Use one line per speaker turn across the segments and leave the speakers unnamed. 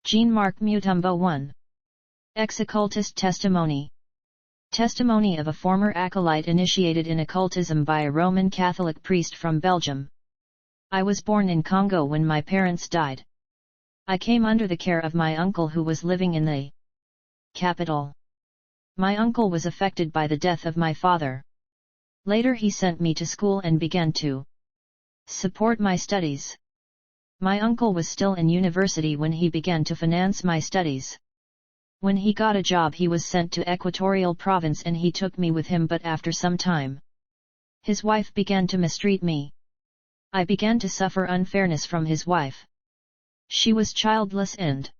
Jean-Marc Mutumbo 1. Ex-occultist testimony. Testimony of a former acolyte initiated in occultism by a Roman Catholic priest from Belgium. I was born in Congo when my parents died. I came under the care of my uncle who was living in the capital. My uncle was affected by the death of my father. Later he sent me to school and began to support my studies. My uncle was still in university when he began to finance my studies. When he got a job he was sent to Equatorial Province and he took me with him, but after some time, his wife began to mistreat me. I began to suffer unfairness from his wife. She was childless and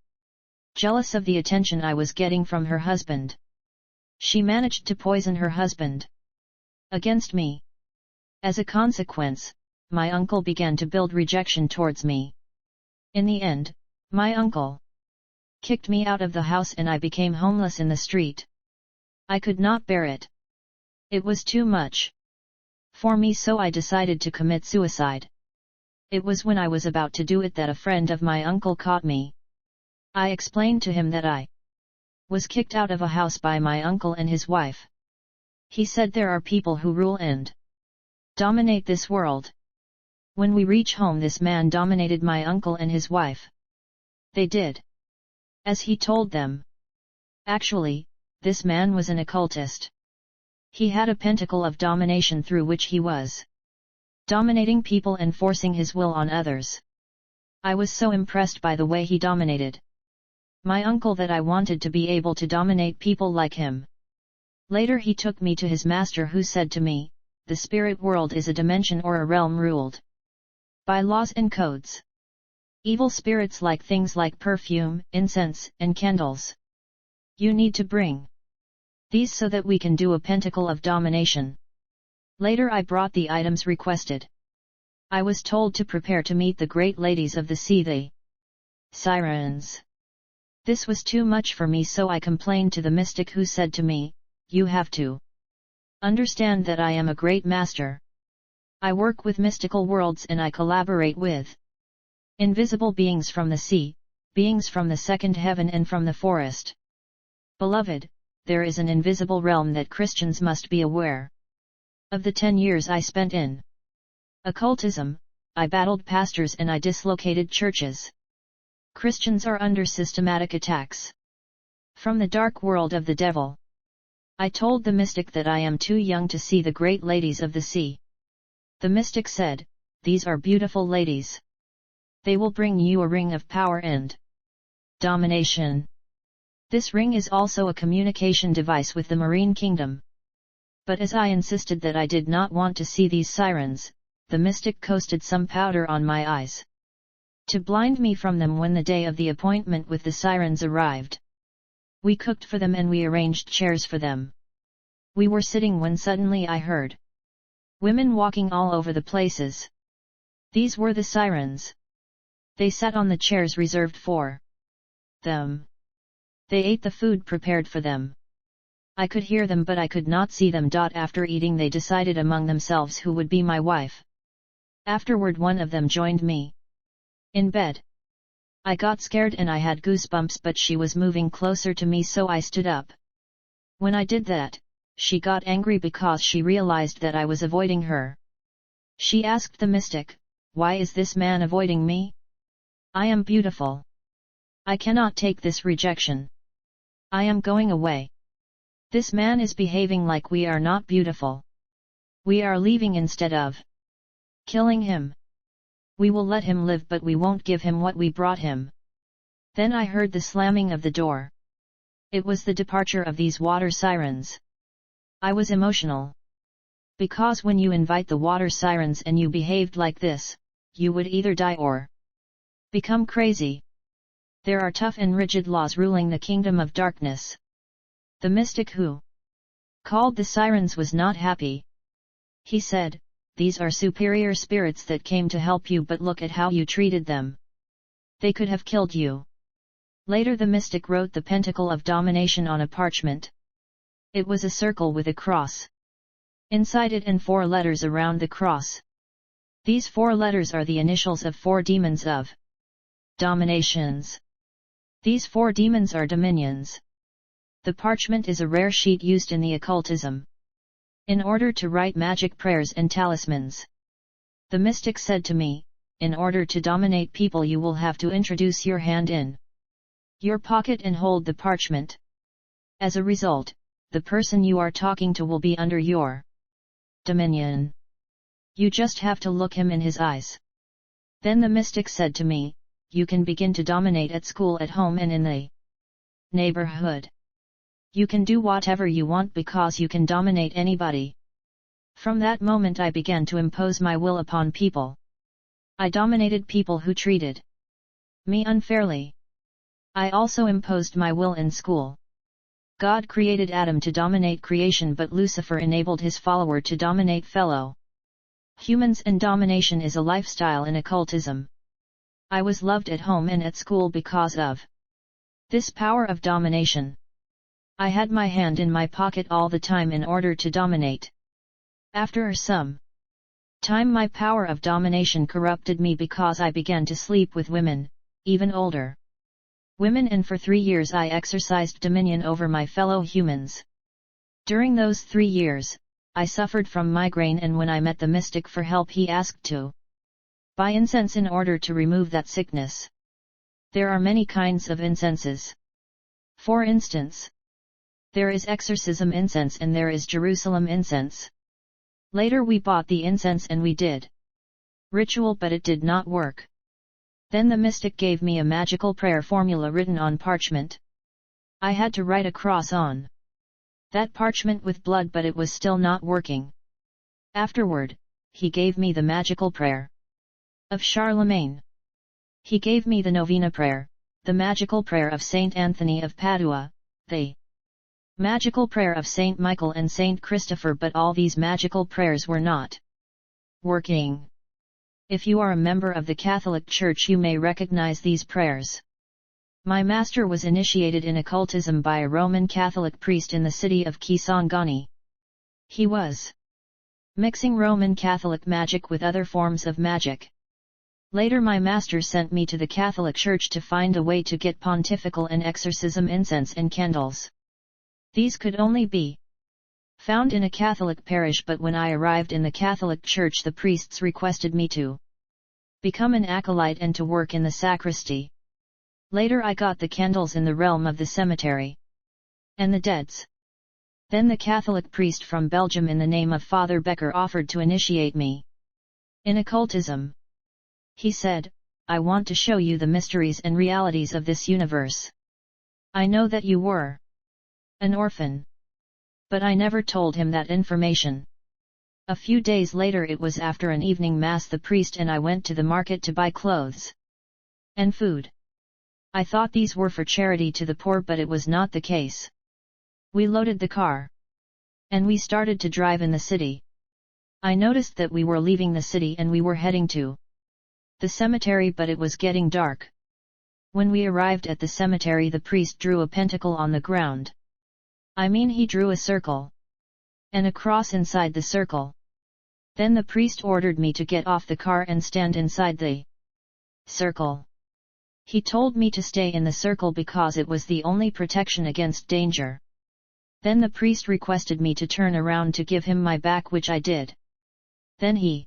jealous of the attention I was getting from her husband. She managed to poison her husband against me. As a consequence, my uncle began to build rejection towards me. In the end, my uncle kicked me out of the house and I became homeless in the street. I could not bear it. It was too much for me, so I decided to commit suicide. It was when I was about to do it that a friend of my uncle caught me. I explained to him that I was kicked out of a house by my uncle and his wife. He said there are people who rule and dominate this world. When we reach home, this man dominated my uncle and his wife. They did as he told them. Actually, this man was an occultist. He had a pentacle of domination through which he was dominating people and forcing his will on others. I was so impressed by the way he dominated my uncle that I wanted to be able to dominate people like him. Later he took me to his master, who said to me, the spirit world is a dimension or a realm ruled by laws and codes. Evil spirits like things like perfume, incense, and candles. You need to bring these so that we can do a pentacle of domination. Later I brought the items requested. I was told to prepare to meet the great ladies of the sea, the sirens. This was too much for me, so I complained to the mystic, who said to me, you have to understand that I am a great master. I work with mystical worlds and I collaborate with invisible beings from the sea, beings from the second heaven and from the forest. Beloved, there is an invisible realm that Christians must be aware of. The 10 years I spent in occultism, I battled pastors and I dislocated churches. Christians are under systematic attacks from the dark world of the devil. I told the mystic that I am too young to see the great ladies of the sea. The mystic said, these are beautiful ladies. They will bring you a ring of power and domination. This ring is also a communication device with the marine kingdom. But as I insisted that I did not want to see these sirens, the mystic coasted some powder on my eyes to blind me from them. When the day of the appointment with the sirens arrived, we cooked for them and we arranged chairs for them. We were sitting when suddenly I heard women walking all over the places. These were the sirens. They sat on the chairs reserved for them. They ate the food prepared for them. I could hear them but I could not see them. After eating they decided among themselves who would be my wife. Afterward one of them joined me in bed. I got scared and I had goosebumps, but she was moving closer to me, so I stood up. When I did that, she got angry because she realized that I was avoiding her. She asked the mystic, why is this man avoiding me? I am beautiful. I cannot take this rejection. I am going away. This man is behaving like we are not beautiful. We are leaving instead of killing him. We will let him live, but we won't give him what we brought him. Then I heard the slamming of the door. It was the departure of these water sirens. I was emotional. Because when you invite the water sirens and you behaved like this, you would either die or become crazy. There are tough and rigid laws ruling the kingdom of darkness. The mystic who called the sirens was not happy. He said, these are superior spirits that came to help you, but look at how you treated them. They could have killed you. Later the mystic wrote the pentacle of domination on a parchment. It was a circle with a cross inside it and 4 letters around the cross. These 4 letters are the initials of 4 demons of dominations. These 4 demons are dominions. The parchment is a rare sheet used in the occultism, in order to write magic prayers and talismans. The mystic said to me, in order to dominate people you will have to introduce your hand in your pocket and hold the parchment. As a result, the person you are talking to will be under your dominion. You just have to look him in his eyes. Then the mystic said to me, you can begin to dominate at school, at home and in the neighborhood. You can do whatever you want because you can dominate anybody. From that moment I began to impose my will upon people. I dominated people who treated me unfairly. I also imposed my will in school. God created Adam to dominate creation, but Lucifer enabled his follower to dominate fellow humans, and domination is a lifestyle in occultism. I was loved at home and at school because of this power of domination. I had my hand in my pocket all the time in order to dominate. After some time my power of domination corrupted me because I began to sleep with women, even older women, and for 3 years I exercised dominion over my fellow humans. During those 3 years, I suffered from migraine, and when I met the mystic for help he asked to buy incense in order to remove that sickness. There are many kinds of incenses. For instance, there is exorcism incense and there is Jerusalem incense. Later we bought the incense and we did ritual, but it did not work. Then the mystic gave me a magical prayer formula written on parchment. I had to write a cross on that parchment with blood, but it was still not working. Afterward, he gave me the magical prayer of Charlemagne. He gave me the novena prayer, the magical prayer of Saint Anthony of Padua, the magical prayer of Saint Michael and Saint Christopher, but all these magical prayers were not working. If you are a member of the Catholic Church you may recognize these prayers. My master was initiated in occultism by a Roman Catholic priest in the city of Kisangani. He was mixing Roman Catholic magic with other forms of magic. Later my master sent me to the Catholic Church to find a way to get pontifical and exorcism incense and candles. These could only be found in a Catholic parish, but when I arrived in the Catholic Church the priests requested me to become an acolyte and to work in the sacristy. Later I got the candles in the realm of the cemetery and the deads. Then the Catholic priest from Belgium in the name of Father Becker offered to initiate me in occultism. He said, I want to show you the mysteries and realities of this universe. I know that you were an orphan. But I never told him that information. A few days later, it was after an evening mass, the priest and I went to the market to buy clothes and food. I thought these were for charity to the poor, but it was not the case. We loaded the car and we started to drive in the city. I noticed that we were leaving the city and we were heading to the cemetery, but it was getting dark. When we arrived at the cemetery, the priest drew a pentacle on the ground. I mean, he drew a circle and a cross inside the circle. Then the priest ordered me to get off the car and stand inside the circle. He told me to stay in the circle because it was the only protection against danger. Then the priest requested me to turn around to give him my back, which I did. Then he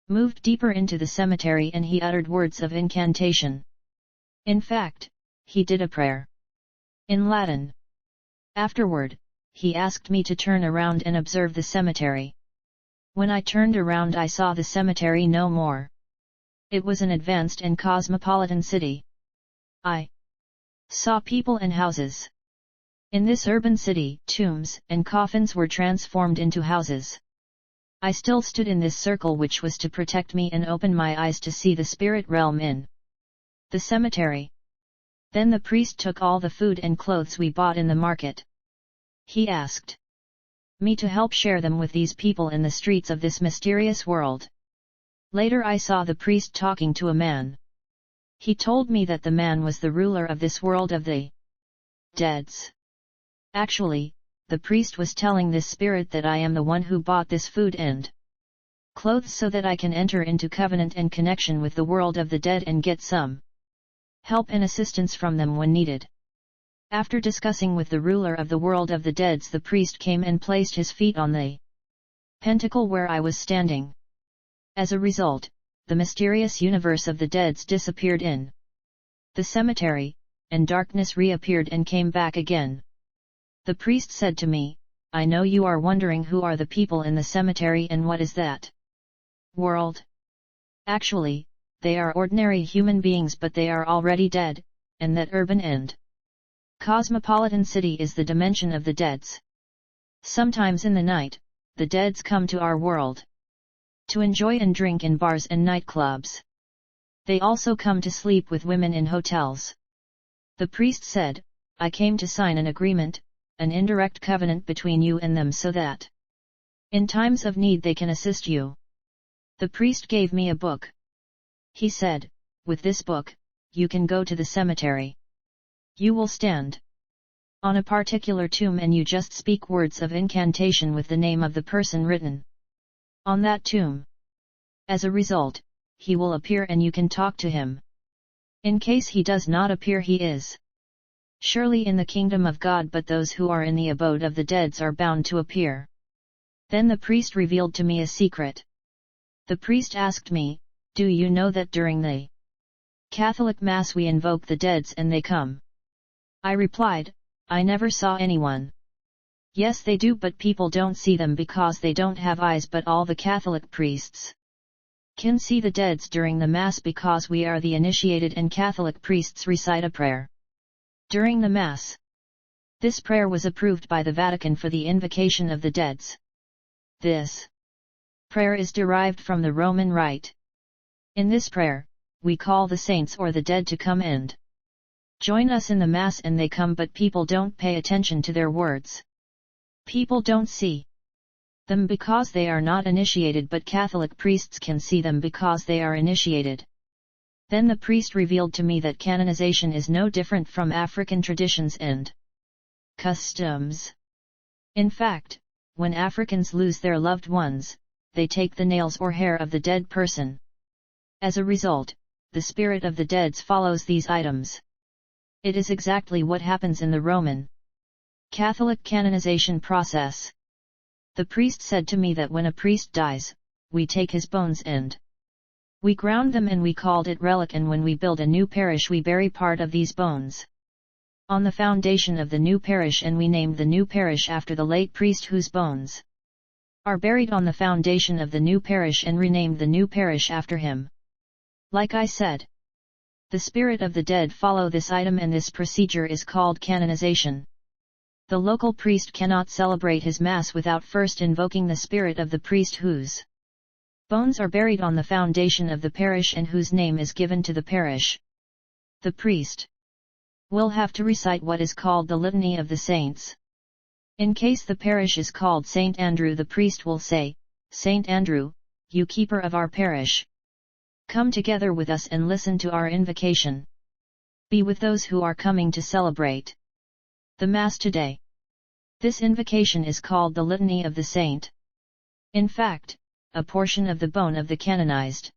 moved deeper into the cemetery and he uttered words of incantation. In fact, he did a prayer in Latin. Afterward, he asked me to turn around and observe the cemetery. When I turned around I saw the cemetery no more. It was an advanced and cosmopolitan city. I saw people and houses. In this urban city, tombs and coffins were transformed into houses. I still stood in this circle, which was to protect me and open my eyes to see the spirit realm in the cemetery. Then the priest took all the food and clothes we bought in the market. He asked me to help share them with these people in the streets of this mysterious world. Later I saw the priest talking to a man. He told me that the man was the ruler of this world of the deads. Actually, the priest was telling this spirit that I am the one who bought this food and clothes so that I can enter into covenant and connection with the world of the dead and get some help and assistance from them when needed. After discussing with the ruler of the world of the dead, the priest came and placed his feet on the pentacle where I was standing. As a result, the mysterious universe of the dead disappeared in the cemetery, and darkness reappeared and came back again. The priest said to me, "I know you are wondering who are the people in the cemetery and what is that world. Actually, they are ordinary human beings, but they are already dead, and that urban and cosmopolitan city is the dimension of the deads. Sometimes in the night, the deads come to our world to enjoy and drink in bars and nightclubs. They also come to sleep with women in hotels." The priest said, "I came to sign an agreement, an indirect covenant between you and them so that in times of need they can assist you." The priest gave me a book. He said, "With this book, you can go to the cemetery. You will stand on a particular tomb and you just speak words of incantation with the name of the person written on that tomb. As a result, he will appear and you can talk to him. In case he does not appear, he is surely in the kingdom of God, but those who are in the abode of the dead are bound to appear." Then the priest revealed to me a secret. The priest asked me, "Do you know that during the Catholic Mass we invoke the dead and they come?" I replied, "I never saw anyone." "Yes, they do, but people don't see them because they don't have eyes, but all the Catholic priests can see the dead during the Mass because we are the initiated, and Catholic priests recite a prayer during the Mass. This prayer was approved by the Vatican for the invocation of the dead. This prayer is derived from the Roman Rite. In this prayer, we call the saints or the dead to come and join us in the Mass, and they come, but people don't pay attention to their words. People don't see them because they are not initiated, but Catholic priests can see them because they are initiated." Then the priest revealed to me that canonization is no different from African traditions and customs. In fact, when Africans lose their loved ones, they take the nails or hair of the dead person. As a result, the spirit of the dead follows these items. It is exactly what happens in the Roman Catholic canonization process. The priest said to me that when a priest dies, we take his bones and we ground them and we called it relic, and when we build a new parish we bury part of these bones on the foundation of the new parish, and we named the new parish after the late priest whose bones are buried on the foundation of the new parish, and renamed the new parish after him. Like I said, the spirit of the dead follow this item, and this procedure is called canonization. The local priest cannot celebrate his Mass without first invoking the spirit of the priest whose bones are buried on the foundation of the parish and whose name is given to the parish. The priest will have to recite what is called the Litany of the Saints. In case the parish is called St. Andrew, the priest will say, "St. Andrew, you keeper of our parish, come together with us and listen to our invocation. Be with those who are coming to celebrate the Mass today." This invocation is called the Litany of the Saint. In fact, a portion of the bone of the canonized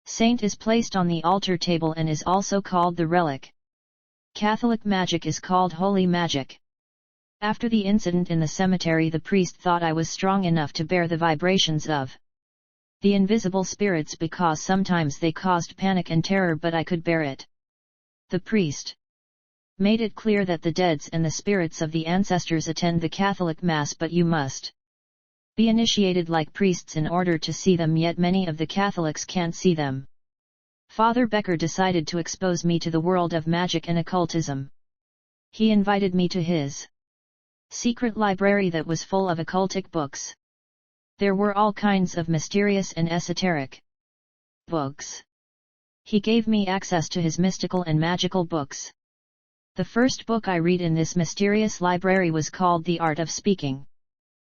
saint is placed on the altar table and is also called the relic. Catholic magic is called holy magic. After the incident in the cemetery, the priest thought I was strong enough to bear the vibrations of the invisible spirits because sometimes they caused panic and terror, but I could bear it. The priest made it clear that the deads and the spirits of the ancestors attend the Catholic Mass, but you must be initiated like priests in order to see them, yet many of the Catholics can't see them. Father Becker decided to expose me to the world of magic and occultism. He invited me to his secret library that was full of occultic books. There were all kinds of mysterious and esoteric books. He gave me access to his mystical and magical books. The first book I read in this mysterious library was called The Art of Speaking.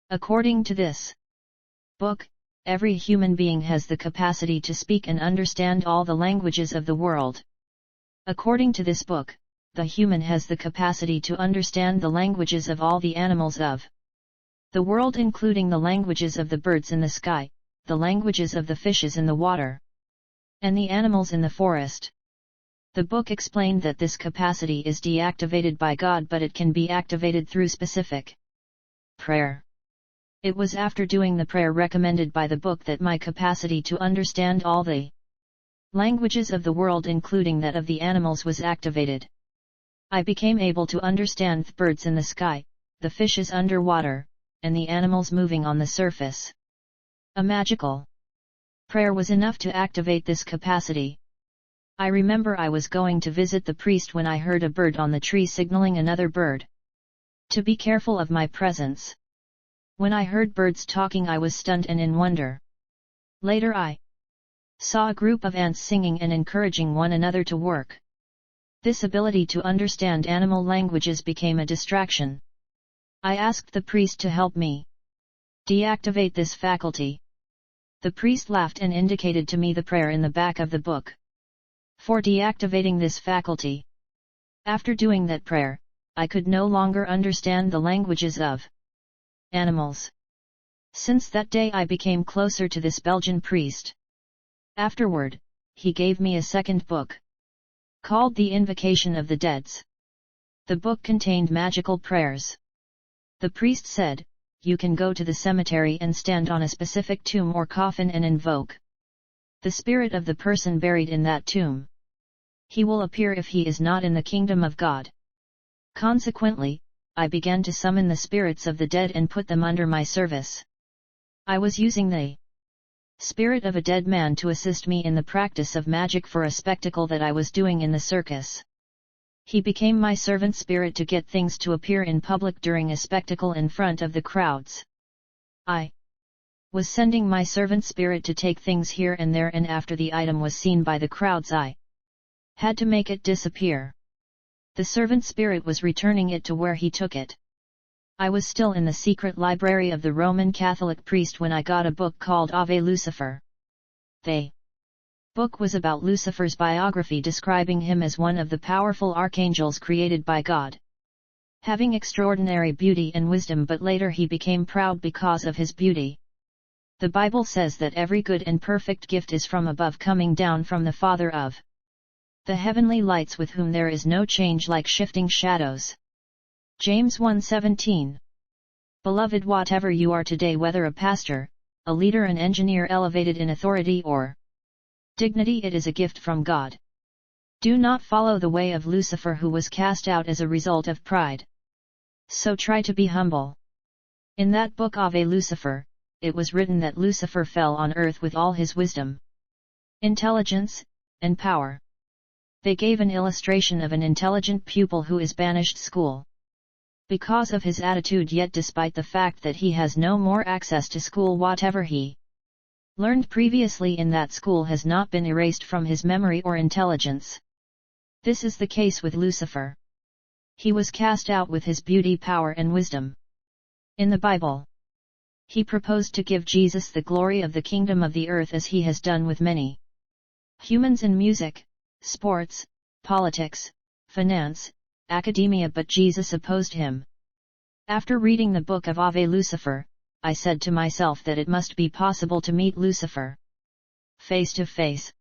According to this book, every human being has the capacity to speak and understand all the languages of the world. According to this book, the human has the capacity to understand the languages of all the animals of the world, including the languages of the birds in the sky, the languages of the fishes in the water, and the animals in the forest. The book explained that this capacity is deactivated by God, but it can be activated through specific prayer. It was after doing the prayer recommended by the book that my capacity to understand all the languages of the world, including that of the animals, was activated. I became able to understand the birds in the sky, the fishes underwater, and the animals moving on the surface. A magical prayer was enough to activate this capacity. I remember I was going to visit the priest when I heard a bird on the tree signaling another bird to be careful of my presence. When I heard birds talking, I was stunned and in wonder. Later I saw a group of ants singing and encouraging one another to work. This ability to understand animal languages became a distraction. I asked the priest to help me deactivate this faculty. The priest laughed and indicated to me the prayer in the back of the book for deactivating this faculty. After doing that prayer, I could no longer understand the languages of animals. Since that day I became closer to this Belgian priest. Afterward, he gave me a second book called The Invocation of the Deads. The book contained magical prayers. The priest said, "You can go to the cemetery and stand on a specific tomb or coffin and invoke the spirit of the person buried in that tomb. He will appear if he is not in the kingdom of God." Consequently, I began to summon the spirits of the dead and put them under my service. I was using the spirit of a dead man to assist me in the practice of magic for a spectacle that I was doing in the circus. He became my servant spirit to get things to appear in public during a spectacle in front of the crowds. I was sending my servant spirit to take things here and there, and after the item was seen by the crowds I had to make it disappear. The servant spirit was returning it to where he took it. I was still in the secret library of the Roman Catholic priest when I got a book called Ave Lucifer. The book was about Lucifer's biography, describing him as one of the powerful archangels created by God, having extraordinary beauty and wisdom, but later he became proud because of his beauty. The Bible says that every good and perfect gift is from above, coming down from the Father of the heavenly lights, with whom there is no change like shifting shadows. James 1:17. Beloved, whatever you are today, whether a pastor, a leader, an engineer, elevated in authority or dignity, it is a gift from God. Do not follow the way of Lucifer, who was cast out as a result of pride. So try to be humble. In that book Ave Lucifer, it was written that Lucifer fell on earth with all his wisdom, intelligence, and power. They gave an illustration of an intelligent pupil who is banished school because of his attitude, yet despite the fact that he has no more access to school, whatever he learned previously in that school has not been erased from his memory or intelligence. This is the case with Lucifer. He was cast out with his beauty, power, and wisdom. In the Bible, he proposed to give Jesus the glory of the kingdom of the earth, as he has done with many humans in music, sports, politics, finance, academia, but Jesus opposed him. After reading the book of Ave Lucifer, I said to myself that it must be possible to meet Lucifer face to face.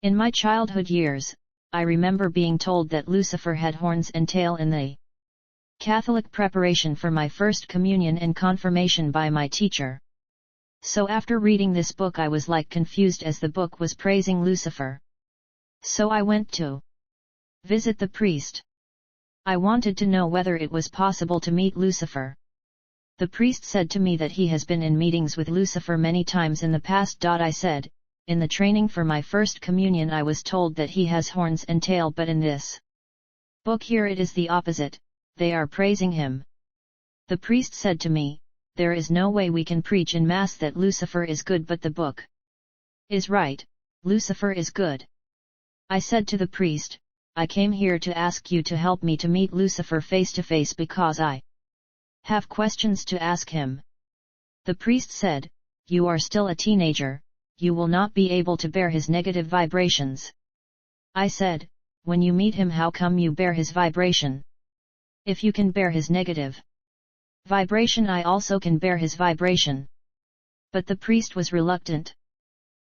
In my childhood years, I remember being told that Lucifer had horns and tail in the Catholic preparation for my first communion and confirmation by my teacher. So after reading this book, I was like confused, as the book was praising Lucifer. So I went to visit the priest. I wanted to know whether it was possible to meet Lucifer. The priest said to me that he has been in meetings with Lucifer many times in the past. I said, in the training for my first communion I was told that he has horns and tail, but in this book here it is the opposite, they are praising him. The priest said to me, there is no way we can preach in mass that Lucifer is good, but the book is right, Lucifer is good. I said to the priest, I came here to ask you to help me to meet Lucifer face to face because I have questions to ask him. The priest said, you are still a teenager, you will not be able to bear his negative vibrations. I said, when you meet him, how come you bear his vibration? If you can bear his negative vibration, I also can bear his vibration. But the priest was reluctant.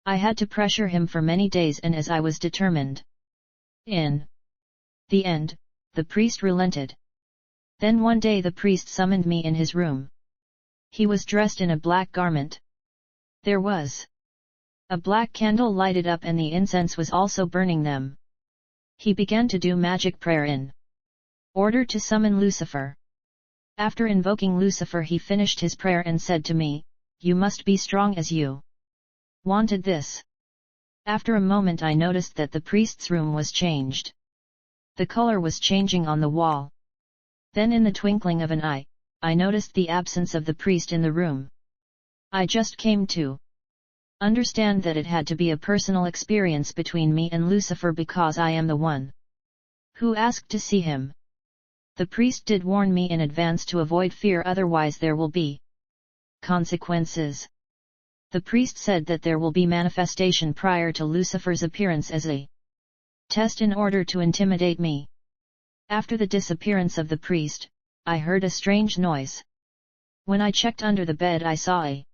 I had to pressure him for many days, and as I was determined In the end, the priest relented. Then one day the priest summoned me in his room. He was dressed in a black garment. There was a black candle lighted up and the incense was also burning them. He began to do magic prayer in order to summon Lucifer. After invoking Lucifer, he finished his prayer and said to me, "You must be strong as you wanted this." After a moment I noticed that the priest's room was changed. The color was changing on the wall. Then in the twinkling of an eye, I noticed the absence of the priest in the room. I just came to understand that it had to be a personal experience between me and Lucifer because I am the one who asked to see him. The priest did warn me in advance to avoid fear, otherwise there will be consequences. The priest said that there will be manifestation prior to Lucifer's appearance as a test in order to intimidate me. After the disappearance of the priest, I heard a strange noise. When I checked under the bed, I saw a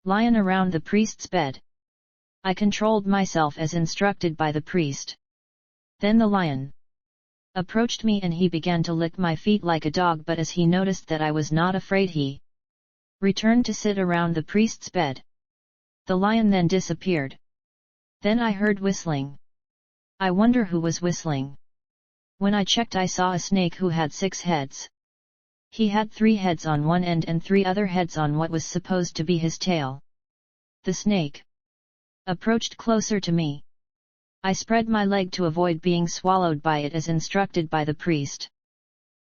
lion around the priest's bed. I controlled myself as instructed by the priest. Then the lion approached me and he began to lick my feet like a dog, but as he noticed that I was not afraid, he returned to sit around the priest's bed. The lion then disappeared. Then I heard whistling. I wonder who was whistling. When I checked, I saw a snake who had 6 heads. He had 3 heads on one end and 3 other heads on what was supposed to be his tail. The snake approached closer to me. I spread my leg to avoid being swallowed by it as instructed by the priest.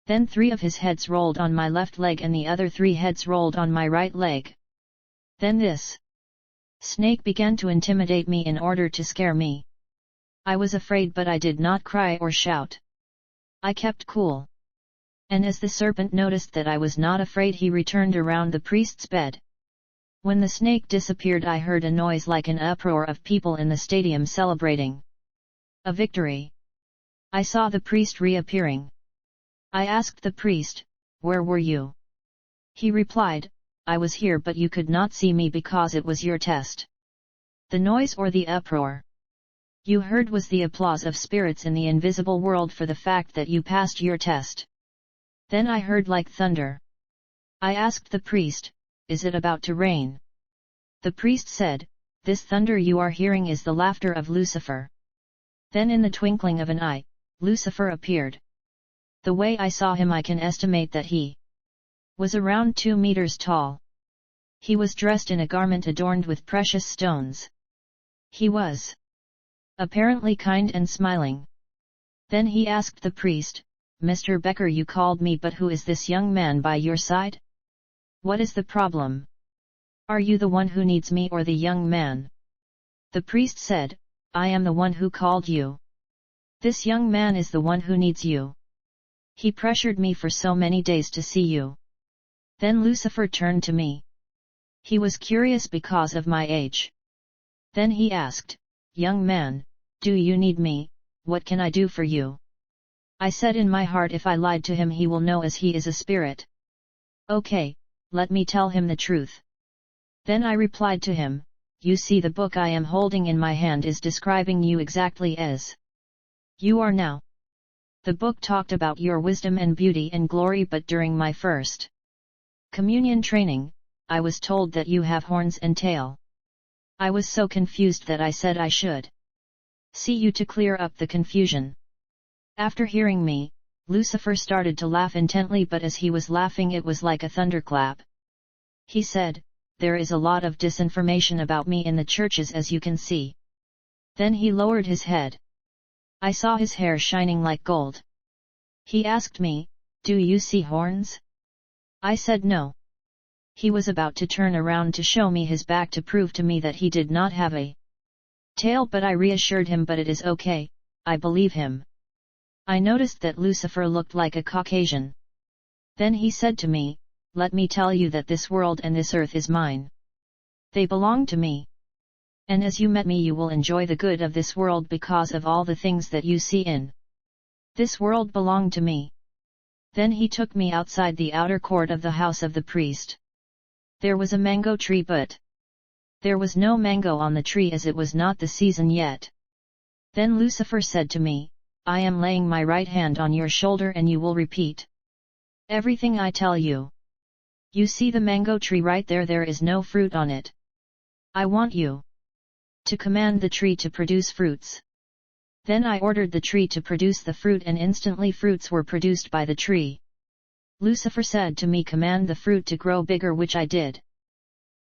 Then 3 of his heads rolled on my left leg and the other 3 heads rolled on my right leg. Then this snake began to intimidate me in order to scare me. I was afraid, but I did not cry or shout. I kept cool. And as the serpent noticed that I was not afraid, he returned around the priest's bed. When the snake disappeared, I heard a noise like an uproar of people in the stadium celebrating a victory. I saw the priest reappearing. I asked the priest, "Where were you?" He replied, "I was here, but you could not see me because it was your test." The noise or the uproar you heard was the applause of spirits in the invisible world for the fact that you passed your test. Then I heard like thunder. I asked the priest, "Is it about to rain?" The priest said, "This thunder you are hearing is the laughter of Lucifer." Then in the twinkling of an eye, Lucifer appeared. The way I saw him, I can estimate that he was around 2 meters tall. He was dressed in a garment adorned with precious stones. He was apparently kind and smiling. Then he asked the priest, "Mr. Becker, you called me, but who is this young man by your side? What is the problem? Are you the one who needs me or the young man?" The priest said, "I am the one who called you. This young man is the one who needs you. He pressured me for so many days to see you." Then Lucifer turned to me. He was curious because of my age. Then he asked, "Young man, do you need me? What can I do for you?" I said in my heart, if I lied to him, he will know, as he is a spirit. Okay, let me tell him the truth. Then I replied to him, "You see, the book I am holding in my hand is describing you exactly as you are now. The book talked about your wisdom and beauty and glory, but during my first communion training, I was told that you have horns and tail. I was so confused that I said I should see you to clear up the confusion." After hearing me, Lucifer started to laugh intently, but as he was laughing, it was like a thunderclap. He said, "There is a lot of disinformation about me in the churches, as you can see." Then he lowered his head. I saw his hair shining like gold. He asked me, "Do you see horns?" I said no. He was about to turn around to show me his back to prove to me that he did not have a tail, but I reassured him, "But it is okay, I believe him." I noticed that Lucifer looked like a Caucasian. Then he said to me, "Let me tell you that this world and this earth is mine. They belong to me. And as you met me, you will enjoy the good of this world because of all the things that you see in this world belong to me." Then he took me outside the outer court of the house of the priest. There was a mango tree, but there was no mango on the tree as it was not the season yet. Then Lucifer said to me, I am laying my right hand on your shoulder and you will repeat everything I tell you. You see the mango tree right there, there is no fruit on it. I want you to command the tree to produce fruits. Then I ordered the tree to produce the fruit and instantly fruits were produced by the tree. Lucifer said to me, command the fruit to grow bigger, which I did.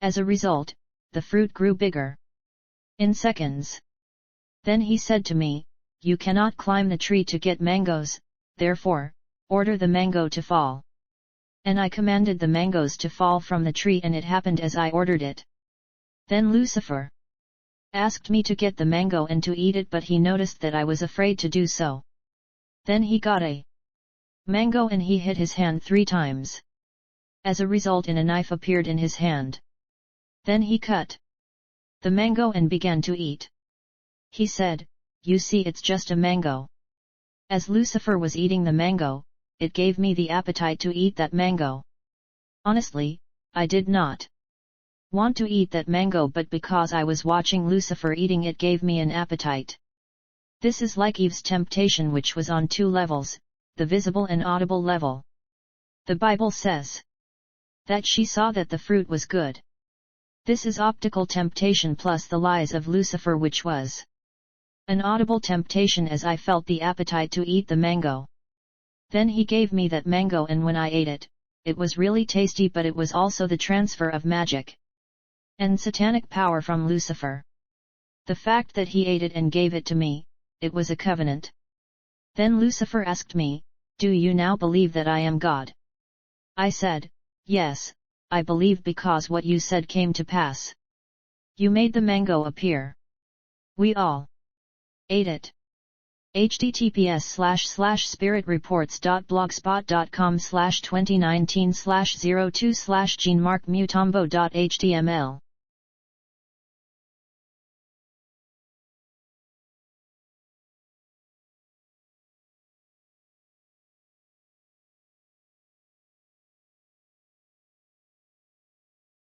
As a result, the fruit grew bigger in seconds. Then he said to me, you cannot climb the tree to get mangoes, therefore, order the mango to fall. And I commanded the mangoes to fall from the tree and it happened as I ordered it. Then Lucifer asked me to get the mango and to eat it, but he noticed that I was afraid to do so. Then he got a mango and he hit his hand 3 times. As a result, a knife appeared in his hand. Then he cut the mango and began to eat. He said, you see, it's just a mango. As Lucifer was eating the mango, it gave me the appetite to eat that mango. Honestly, I did not want to eat that mango, but because I was watching Lucifer eating, it gave me an appetite. This is like Eve's temptation, which was on 2 levels, the visible and audible level. The Bible says that she saw that the fruit was good. This is optical temptation plus the lies of Lucifer, which was an audible temptation, as I felt the appetite to eat the mango. Then he gave me that mango, and when I ate it, it was really tasty, but it was also the transfer of magic and satanic power from Lucifer. The fact that he ate it and gave it to me, it was a covenant. Then Lucifer asked me, do you now believe that I am God? I said, yes, I believe, because what you said came to pass. You made the mango appear. We all ate it. https://spiritreports.blogspot.com/2019/02/GeneMark MUTUMBO.html